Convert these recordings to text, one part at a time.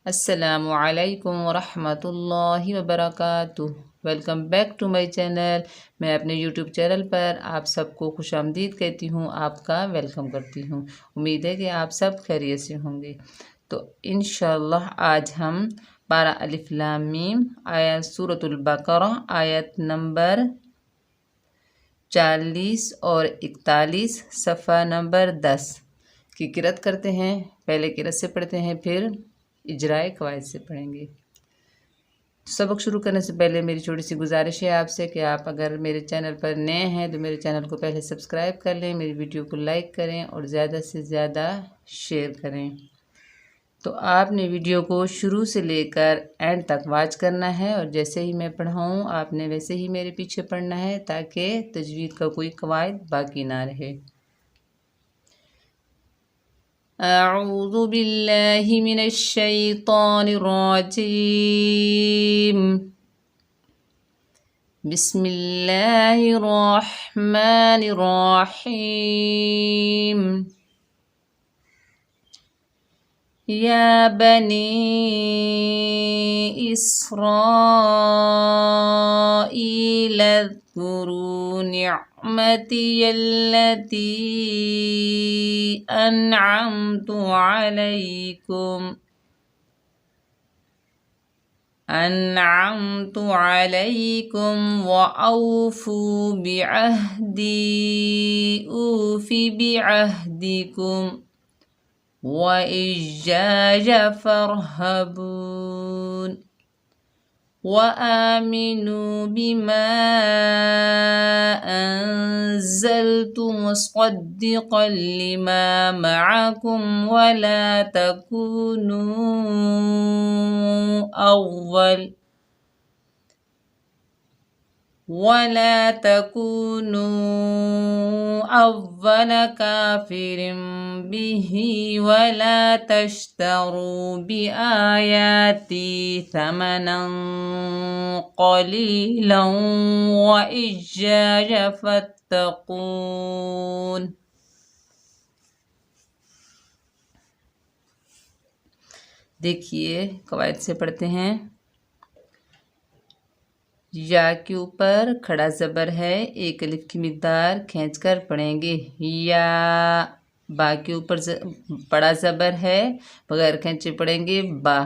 السلام علیکم ورحمۃ اللہ وبرکاتہ۔ Welcome back to my channel. میں اپنے یوٹیوب چینل پر آپ سب کو خوش آمدید کہتی ہوں، آپ کا ویلکم کرتی ہوں۔ امید ہے کہ آپ سب خیریت سے ہوں گے۔ تو انشاءاللہ آج ہم 12 الف لام میم آیت سورۃ البقرہ آیت نمبر 40 اور 41 صفحہ نمبر 10 کی قرأت کرتے ہیں۔ پہلے قرأت سے پڑھتے ہیں، پھر اجرائے قواعد سے پڑھیں گے۔ سبق شروع کرنے سے پہلے میری چھوٹی سی گزارش ہے آپ سے کہ آپ اگر میرے چینل پر نئے ہیں تو میرے چینل کو پہلے سبسکرائب کر لیں، میری ویڈیو کو لائک کریں اور زیادہ سے زیادہ شیئر کریں۔ تو آپ نے ویڈیو کو شروع سے لے کر اینڈ تک واچ کرنا ہے، اور جیسے ہی میں پڑھاؤں آپ نے ویسے ہی میرے پیچھے پڑھنا ہے تاکہ تجوید کا کوئی قواعد باقی نہ رہے۔ اعوذ باللہ من الشیطان الرجیم، بسم اللہ الرحمن الرحیم۔ یا بنی اسرائیل اذکروا نعمتی التي أنعمت عليكم وأوفوا بعهدي أوف بعهدكم وإياي فارهبون وآمنوا بما أنزلت مصدقا لما معكم ولا تكونوا أول كافر به ولا تشتروا بآياتي ثمنا قليلا وإياي فاتقون۔ دیکھیے قواعد سے پڑھتے ہیں۔ یا کے اوپر کھڑا زبر ہے، ایک الف کی مقدار کھینچ کر پڑھیں گے۔ یا با کے اوپر بڑا زبر ہے، بغیر کھینچے پڑھیں گے با۔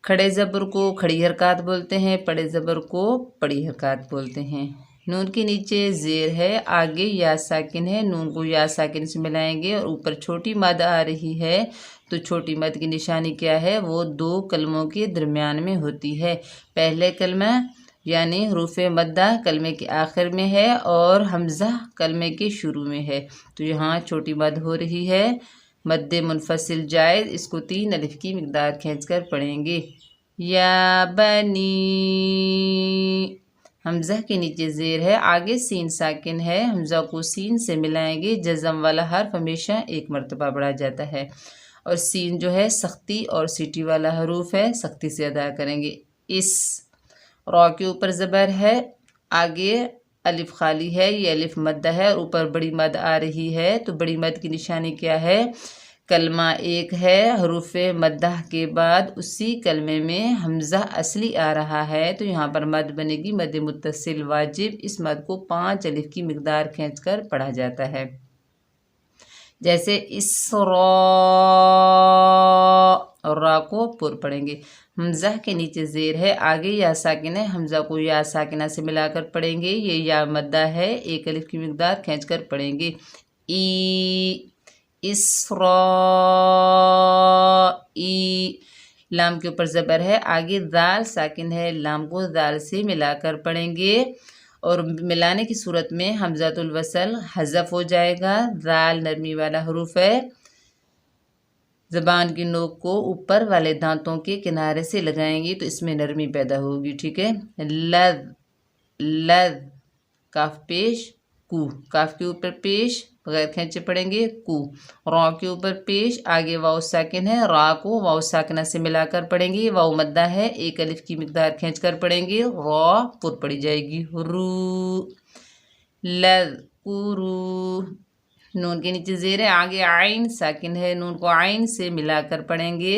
کھڑے زبر کو کھڑی حرکات بولتے ہیں، پڑے زبر کو پڑی حرکات بولتے ہیں۔ نون کے نیچے زیر ہے، آگے یا ساکن ہے، نون کو یا ساکن سے ملائیں گے اور اوپر چھوٹی مد آ رہی ہے، تو چھوٹی مد کی نشانی کیا ہے؟ وہ دو کلموں کے درمیان میں ہوتی ہے۔ پہلے کلمہ یعنی حروف مدہ کلمے کے آخر میں ہے اور حمزہ کلمے کے شروع میں ہے، تو یہاں چھوٹی مد ہو رہی ہے، مد منفصل جائز، اس کو 3 الف کی مقدار کھینچ کر پڑھیں گے۔ یا بنی، حمزہ کے نیچے زیر ہے، آگے سین ساکن ہے، حمزہ کو سین سے ملائیں گے، جزم والا حرف ہمیشہ ایک مرتبہ بڑھا جاتا ہے، اور سین جو ہے سختی اور سیٹی والا حروف ہے، سختی سے ادا کریں گے۔ اس را کے اوپر زبر ہے، آگے الف خالی ہے، یہ الف مدہ ہے اور اوپر بڑی مد آ رہی ہے، تو بڑی مد کی نشانی کیا ہے؟ کلمہ ایک ہے، حروف مدہ کے بعد اسی کلمے میں حمزہ اصلی آ رہا ہے، تو یہاں پر مد بنے گی مد متصل واجب۔ اس مد کو 5 الف کی مقدار کھینچ کر پڑھا جاتا ہے، جیسے را کو پر پڑھیں گے۔ حمزہ کے نیچے زیر ہے، آگے یا ساکن ہے، حمزہ کو یا ساکنہ سے ملا کر پڑھیں گے، یہ یا مدہ ہے، 1 الف کی مقدار کھینچ کر پڑھیں گے۔ لام کے اوپر زبر ہے، آگے دال ساکن ہے، لام کو دال سے ملا کر پڑھیں گے، اور ملانے کی صورت میں حمزۃ الوصل حذف ہو جائے گا۔ دال نرمی والا حروف ہے، زبان کی نوک کو اوپر والے دانتوں کے کنارے سے لگائیں گے تو اس میں نرمی پیدا ہوگی، ٹھیک ہے۔ لذ کاف پیش کو، کاف کے اوپر پیش بغیر کھینچے پڑھیں گے کو، را کے اوپر پیش، آگے واؤ ساکن ہے، را کو واؤ ساکنہ سے ملا کر پڑھیں گے، واؤ مدہ ہے، 1 الف کی مقدار کھینچ کر پڑھیں گے، را پر پڑھی جائے گی، رو لذکروا۔ نون کے نیچے زیر ہے، آگے عین ساکن ہے، نون کو عین سے ملا کر پڑھیں گے،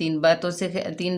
3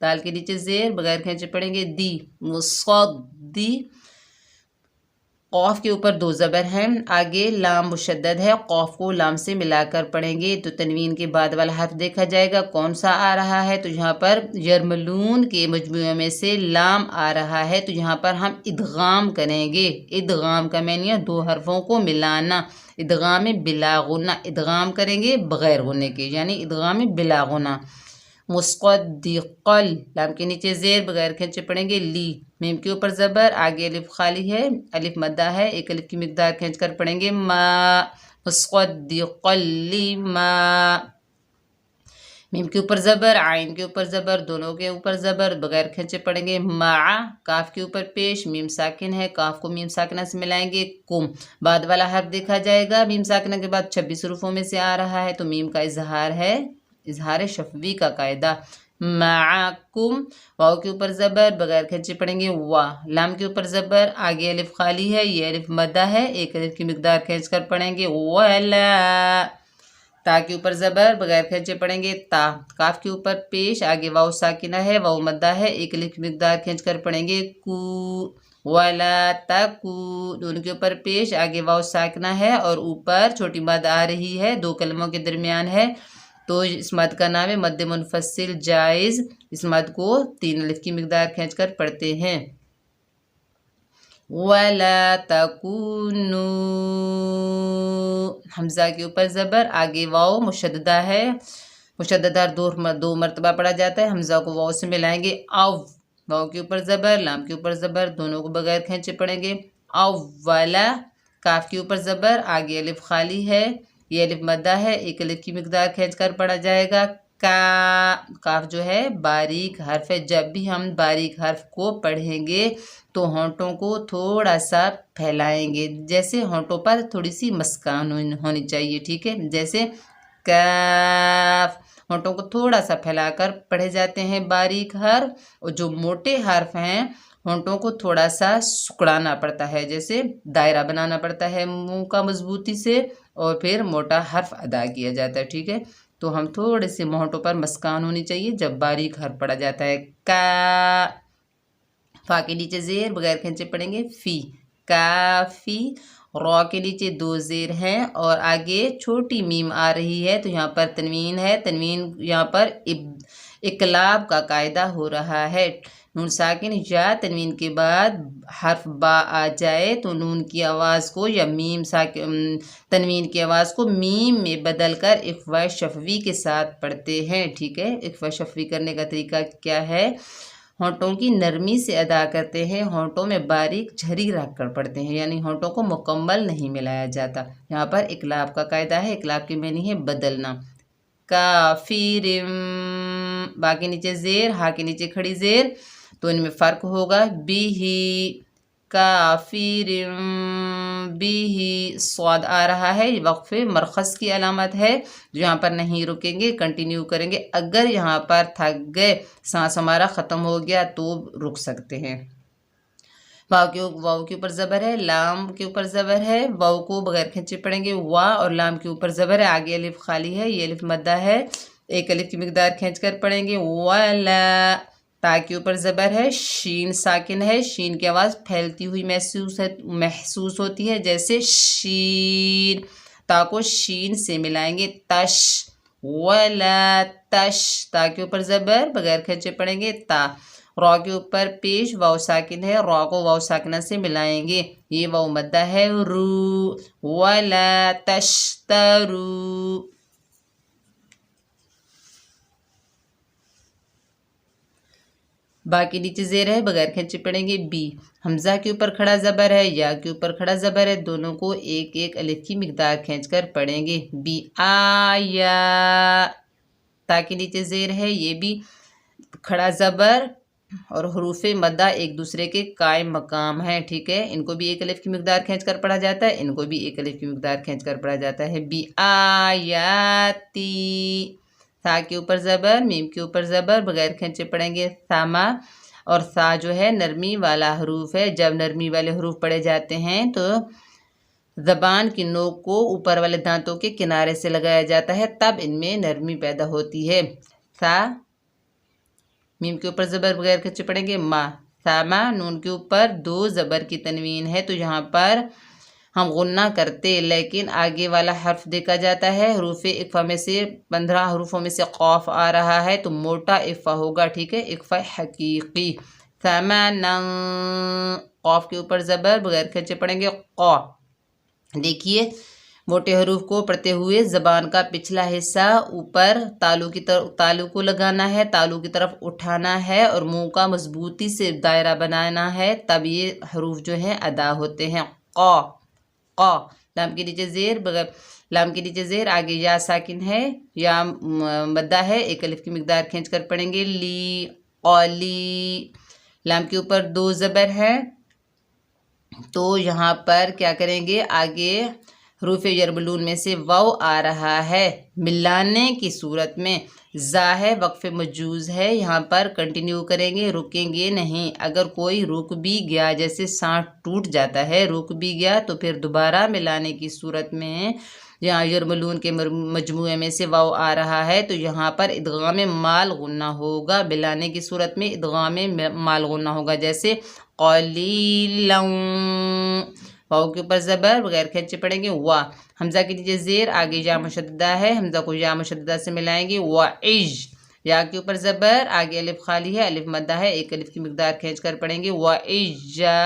دال کے نیچے زیر بغیر کھینچے پڑھیں گے دی، مصدی، قوف کے اوپر دو زبر ہیں، آگے لام مشدد ہے، قوف کو لام سے ملا کر پڑھیں گے تو تنوین کے بعد والا حرف دیکھا جائے گا کون سا آ رہا ہے، تو یہاں پر یرملون کے مجموعے میں سے لام آ رہا ہے، تو یہاں پر ہم ادغام کریں گے۔ ادغام کا معنی ہے دو حرفوں کو ملانا، ادغام بلا غنہ، ادغام کریں گے بغیر غنہ کے، یعنی ادغام بلا غنہ۔ مصدقل، لام کے نیچے زیر بغیر کھینچے پڑھیں گے لی، میم کے اوپر زبر، آگے الف خالی ہے، الف مدہ ہے، ایک الف کی مقدار کھینچ کر پڑھیں گے ما، مصدقل لما، میم کے اوپر زبر، عین کے اوپر زبر، دونوں کے اوپر زبر بغیر کھینچے پڑھیں گے مع، کاف کے اوپر پیش، میم ساکن ہے، کاف کو میم ساکنہ سے ملائیں گے کم، بعد والا حرف دیکھا جائے گا میم ساکنہ کے بعد 26 حروفوں میں سے آ رہا ہے، تو میم کا اظہار ہے، اظہار شفوی کا قاعدہ، معکم، واو کے اوپر زبر بغیر کھینچے پڑھیں گے وا، لام کے اوپر زبر، آگے الف خالی ہے، یہ الف مدہ ہے، ایک الف کی مقدار کھینچ کر پڑھیں گے ولا، تا کے اوپر زبر بغیر کھینچے پڑھیں گے تا، کاف کے اوپر پیش، آگے واو ساکنہ ہے، واو مدہ ہے، ایک الف کی مقدار کھینچ کر پڑھیں گے کو، ولا تکو، دونوں کے اوپر پیش، آگے واو ساکنہ ہے اور اوپر چھوٹی مد آ رہی ہے، دو کلموں کے درمیان ہے، تو اس مد کا نام ہے مد منفصل جائز، اس مد کو 3 الف کی مقدار کھینچ کر پڑھتے ہیں۔ وَلَا تَكُونُوا، حمزہ کے اوپر زبر، آگے واو مشددہ ہے، مشددہ دو مرتبہ پڑھا جاتا ہے، حمزہ کو واو سے ملائیں گے او، واو کے اوپر زبر، لام کے اوپر زبر، دونوں کو بغیر کھینچے پڑھیں گے اولا، کاف کے اوپر زبر، آگے الف خالی ہے، یہ الف مدہ ہے، ایک الف کی مقدار کھینچ کر پڑھا جائے گا کا، کاف جو ہے باریک حرف ہے، جب بھی ہم باریک حرف کو پڑھیں گے تو ہونٹوں کو تھوڑا سا پھیلائیں گے، جیسے ہونٹوں پر تھوڑی سی مسکان ہونی چاہیے، ٹھیک ہے، جیسے کاف، ہونٹوں کو تھوڑا سا پھیلا کر پڑھے جاتے ہیں باریک حرف، اور جو موٹے حرف ہیں ہونٹوں کو تھوڑا سا سکڑانا پڑتا ہے، جیسے دائرہ بنانا پڑتا ہے منہ کا مضبوطی سے، اور پھر موٹا حرف ادا کیا جاتا ہے، ٹھیک ہے، تو ہم تھوڑے سے ہونٹوں پر مسکان ہونی چاہیے جب باریک حرف پڑھا جاتا ہے کا، فا کے نیچے زیر بغیر کھینچے پڑھیں گے فی، کافی، را کے نیچے 2 زیر ہیں اور آگے چھوٹی میم آ رہی ہے، تو یہاں پر تنوین ہے، تنوین یہاں پر اقلاب کا قاعدہ ہو رہا ہے، نون ساکن یا تنوین کے بعد حرف با آ جائے تو نون کی آواز کو یا میم ساکن تنوین کی آواز کو میم میں بدل کر اخفاء شفوی کے ساتھ پڑھتے ہیں، ٹھیک ہے، اخفاء شفوی کرنے کا طریقہ کیا ہے، ہونٹوں کی نرمی سے ادا کرتے ہیں، ہونٹوں میں باریک جھری رکھ کر پڑھتے ہیں، یعنی ہونٹوں کو مکمل نہیں ملایا جاتا، یہاں پر اقلاب کا قاعدہ ہے، اقلاب کے معنی ہے بدلنا، کافرم، با کے نیچے زیر، ہا کے نیچے کھڑی زیر، تو ان میں فرق ہوگا، بھی، کافرم بھی، صاد آ رہا ہے، یہ وقف مرخص کی علامت ہے، جو یہاں پر نہیں رکیں گے، کنٹینیو کریں گے، اگر یہاں پر تھک گئے، سانس ہمارا ختم ہو گیا تو رک سکتے ہیں۔ واو کے اوپر زبر ہے، لام کے اوپر زبر ہے، واو کو بغیر کھینچے پڑھیں گے وا، اور لام کے اوپر زبر ہے، آگے الف خالی ہے، یہ الف مدہ ہے، ایک الف کی مقدار کھینچ کر پڑھیں گے ولا، تا کے اوپر زبر ہے، شین ساکن ہے، شین کی آواز پھیلتی ہوئی محسوس ہوتی ہے، جیسے شین، تا کو شین سے ملائیں گے تش، ولا تش، تا کے اوپر زبر بغیر کھینچے پڑھیں گے تا، را کے اوپر پیش، واو ساکن ہے، را کو واو ساکنہ سے ملائیں گے، یہ واو مدہ ہے رو، ولا تشترو، با کے نیچے زیر ہے، بغیر کھینچے پڑھیں گے بی، حمزہ کے اوپر کھڑا زبر ہے، یا کے اوپر کھڑا زبر ہے، دونوں کو ایک ایک الف کی مقدار کھینچ کر پڑھیں گے بی آیا، تا کے نیچے زیر ہے، یہ بھی کھڑا زبر اور حروف مدہ ایک دوسرے کے قائم مقام ہیں، ٹھیک ہے، ان کو بھی ایک الف کی مقدار کھینچ کر پڑھا جاتا ہے، ان کو بھی ایک الف کی مقدار کھینچ کر پڑھا جاتا ہے، بی آیاتی، تھا کے اوپر زبر، میم کے اوپر زبر بغیر کھینچے پڑھیں گے ثاما، اور ثا جو ہے نرمی والا حروف ہے، جب نرمی والے حروف پڑھے جاتے ہیں تو زبان کی نوک کو اوپر والے دانتوں کے کنارے سے لگایا جاتا ہے، تب ان میں نرمی پیدا ہوتی ہے، ثا میم کے اوپر زبر بغیر کھینچے پڑھیں گے ما، ثما، نون کے اوپر 2 زبر کی تنوین ہے تو یہاں پر ہم غنہ کرتے، لیکن آگے والا حرف دیکھا جاتا ہے حروف اقفا میں سے 15 حروفوں میں سے قاف آ رہا ہے تو موٹا اقفا ہوگا، ٹھیک ہے، اقفا حقیقی۔ ثمنا، قاف کے اوپر زبر بغیر کھینچے پڑھیں گے قا، دیکھیے موٹے حروف کو پڑھتے ہوئے زبان کا پچھلا حصہ اوپر تالو کو لگانا ہے، تالو کی طرف اٹھانا ہے اور منہ کا مضبوطی سے دائرہ بنانا ہے، تب یہ حروف جو ہیں ادا ہوتے ہیں۔ قا، قا، لام کے نیچے زیر، بغیر لام کے نیچے زیر، آگے یا ساکن ہے، یا مدہ ہے، ایک الف کی مقدار کھینچ کر پڑھیں گے لی، قولی، لام کے اوپر 2 زبر ہے تو یہاں پر کیا کریں گے، آگے حروف یربلون میں سے واو آ رہا ہے ملانے کی صورت میں، زا ہے وقف مجوز ہے، یہاں پر کنٹینیو کریں گے، رکیں گے نہیں، اگر کوئی رک بھی گیا جیسے سانٹ ٹوٹ جاتا ہے، رک بھی گیا تو پھر دوبارہ ملانے کی صورت میں یہاں یرملون کے مجموعے میں سے واو آ رہا ہے تو یہاں پر ادغام مال غنہ ہوگا، ملانے کی صورت میں ادغام مال غنہ ہوگا، جیسے قلیلا، واو کے اوپر زبر بغیر کھینچے پڑھیں گے وا، حمزہ کے نیچے زیر، آگے یا مشددہ ہے، حمزہ کو یا مشددہ سے ملائیں گے وعج، یا کے اوپر زبر، آگے الف خالی ہے، الف مدہ ہے، ایک الف کی مقدار کھینچ کر پڑھیں گے وعجا،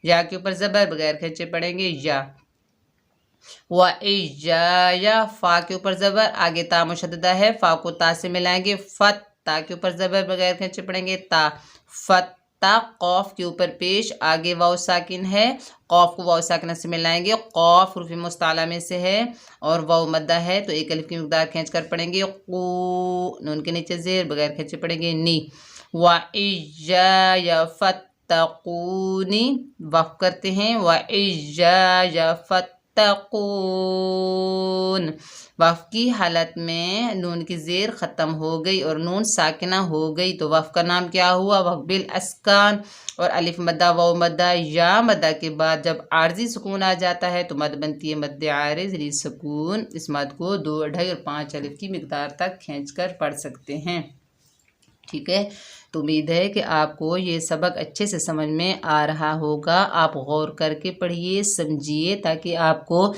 یا کے اوپر زبر بغیر کھینچے پڑھیں گے یا، وعجا، یا فا کے اوپر زبر، آگے تا مشددہ ہے، فا کو تا سے ملائیں گے فت، تا کے اوپر زبر بغیر کھینچے پڑھیں گے تا، فت، قاف کے اوپر پیش، آگے واو ساکن ہے، قاف کو واو ساکنہ سے ملائیں گے، قاف حروف مستعلیٰ میں سے ہے اور واو مدہ ہے تو ایک الف کی مقدار کھینچ کر پڑھیں گے قو، نون کے نیچے زیر بغیر کھینچے پڑھیں گے نی، وَإِيَّايَ فَاتَّقُونِ، وقف کرتے ہیں وَإِيَّايَ فَاتَّقُونَ، وقف کی حالت میں نون کی زیر ختم ہو گئی اور نون ساکنہ ہو گئی تو وقف کا نام کیا ہوا، وقف بالاسکان، اور الف مدہ واو مدہ یا مدہ کے بعد جب عارضی سکون آ جاتا ہے تو مد بنتی ہے مد عارض لی سکون، اس مد کو 2، 2.5 اور 5 الف کی مقدار تک کھینچ کر پڑھ سکتے ہیں، ٹھیک ہے۔ تو امید ہے کہ آپ کو یہ سبق اچھے سے سمجھ میں آ رہا ہوگا، آپ غور کر کے پڑھیے، سمجھیے تاکہ آپ کو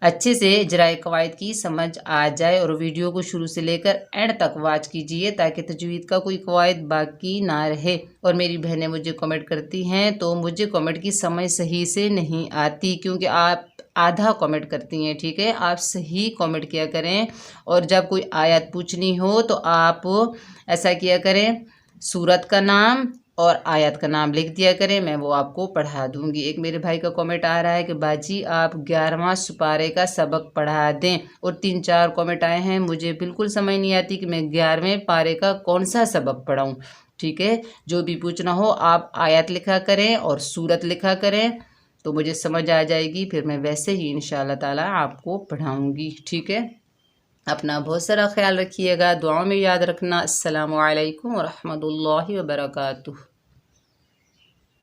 اچھے سے اجرائے قواعد کی سمجھ آ جائے، اور ویڈیو کو شروع سے لے کر اینڈ تک واچ کیجئے تاکہ تجوید کا کوئی قواعد باقی نہ رہے۔ اور میری بہنیں مجھے کمنٹ کرتی ہیں تو مجھے کمنٹ کی سمجھ صحیح سے نہیں آتی کیونکہ آپ آدھا کمنٹ کرتی ہیں، ٹھیک ہے، آپ صحیح کمنٹ کیا کریں، اور جب کوئی آیت پوچھنی ہو تو آپ ایسا کیا کریں، سورت کا نام اور آیت کا نام لکھ دیا کریں، میں وہ آپ کو پڑھا دوں گی۔ ایک میرے بھائی کا کمنٹ آ رہا ہے کہ باجی آپ 11واں سپارے کا سبق پڑھا دیں، اور 3-4 کمنٹ آئے ہیں، مجھے بالکل سمجھ نہیں آتی کہ میں 11ویں پارے کا کون سا سبق پڑھاؤں، ٹھیک ہے، جو بھی پوچھنا ہو آپ آیت لکھا کریں اور سورت لکھا کریں تو مجھے سمجھ آ جائے گی، پھر میں ویسے ہی انشاءاللہ تعالی آپ کو پڑھاؤں گی، ٹھیک ہے۔ اپنا بہت سارا خیال رکھیے گا، دعاؤں میں یاد رکھنا۔ السلام علیکم ورحمۃ اللہ وبرکاتہ۔